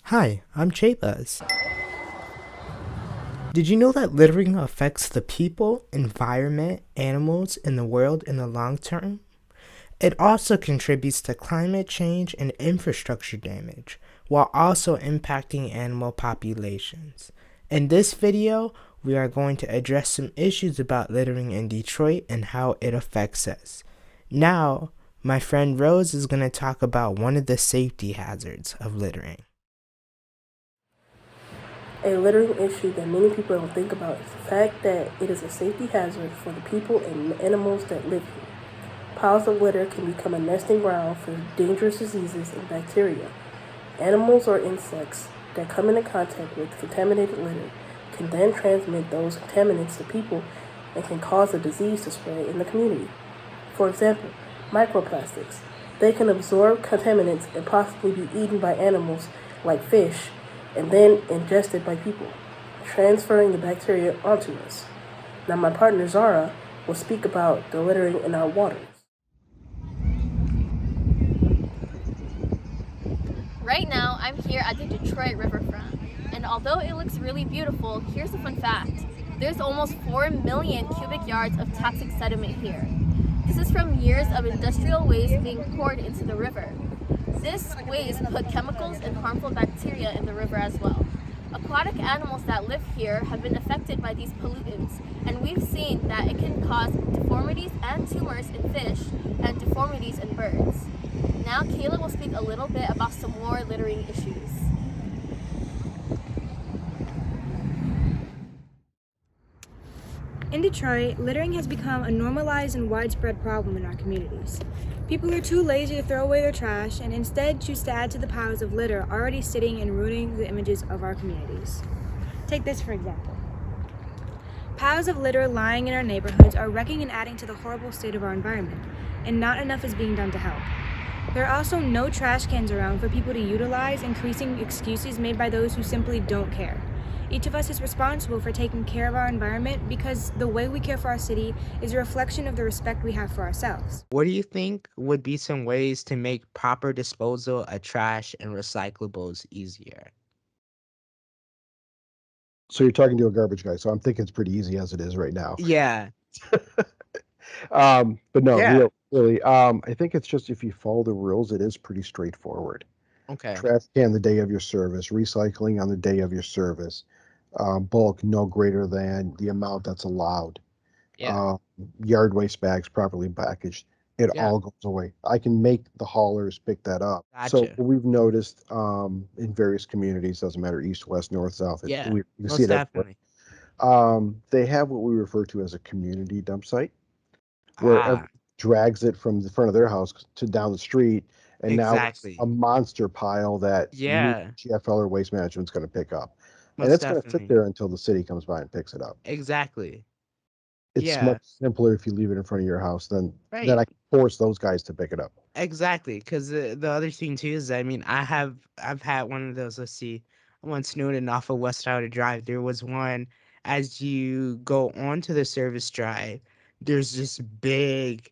Hi, I'm Jabez. Did you know that littering affects the people, environment, animals, and the world in the long term? It also contributes to climate change and infrastructure damage, while also impacting animal populations. In this video, we are going to address some issues about littering in Detroit and how it affects us. Now, my friend Rose is going to talk about one of the safety hazards of littering. A littering issue that many people don't think about is the fact that it is a safety hazard for the people and animals that live here. Piles of litter can become a nesting ground for dangerous diseases and bacteria. Animals or insects that come into contact with contaminated litter can then transmit those contaminants to people and can cause a disease to spread in the community. For example, microplastics. They can absorb contaminants and possibly be eaten by animals like fish and then ingested by people, transferring the bacteria onto us. Now my partner Zaara will speak about the littering in our waters. Right now, I'm here at the Detroit riverfront, and although it looks really beautiful, here's a fun fact. There's almost 4 million cubic yards of toxic sediment here. This is from years of industrial waste being poured into the river. This waste put chemicals and harmful bacteria in the river as well. Aquatic animals that live here have been affected by these pollutants, and we've seen that it can cause deformities and tumors in fish and deformities in birds. Now Kayla will speak a little bit about some more littering issues. In Detroit, littering has become a normalized and widespread problem in our communities. People are too lazy to throw away their trash and instead choose to add to the piles of litter already sitting and ruining the images of our communities. Take this for example. Piles of litter lying in our neighborhoods are wrecking and adding to the horrible state of our environment, and not enough is being done to help. There are also no trash cans around for people to utilize, increasing excuses made by those who simply don't care. Each of us is responsible for taking care of our environment because the way we care for our city is a reflection of the respect we have for ourselves. What do you think would be some ways to make proper disposal of trash and recyclables easier? So you're talking to a garbage guy, so I'm thinking it's pretty easy as it is right now. Yeah. But no, Yeah. really, I think it's just if you follow the rules, it is pretty straightforward. Okay. Trash can the day of your service, recycling on the day of your service, bulk no greater than the amount that's allowed. Yeah. Yard waste bags properly packaged. It Yeah. all goes away. I can make the haulers pick that up. So Gotcha. what we've noticed in various communities, doesn't matter east, west, north, south, Yeah. you can see Most it everywhere. definitely. They have what we refer to as a community dump site, where Ah, drags it from the front of their house to down the street, and now it's a exactly. monster pile that you, Yeah. GFL or Waste Management's going to pick up, and Most it's going to sit definitely. there until the city comes by and picks it up. Exactly. It's much Yeah. simpler if you leave it in front of your house than Right. I can force those guys to pick it up. Exactly. Because the other thing too is, I mean, I've had one of those. Let's see. I once Snowden off of West Outer Drive. There was one as you go onto the service drive. There's this big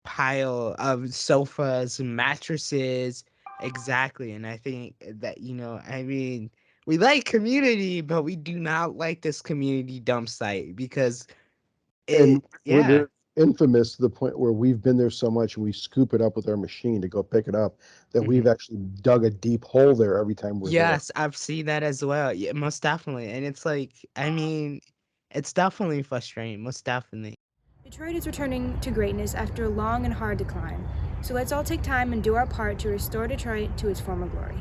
pile of sofas and mattresses. Exactly. And I think that, I mean, we like community, but we do not like this community dump site because And yeah. they're infamous to the point where we've been there so much and we scoop it up with our machine to go pick it up that we've Mhm. actually dug a deep hole there every time we're there. Yes, I've seen that as well. Yeah, most definitely. And it's like, I mean, it's definitely frustrating, most definitely. Detroit is returning to greatness after a long and hard decline, so let's all take time and do our part to restore Detroit to its former glory.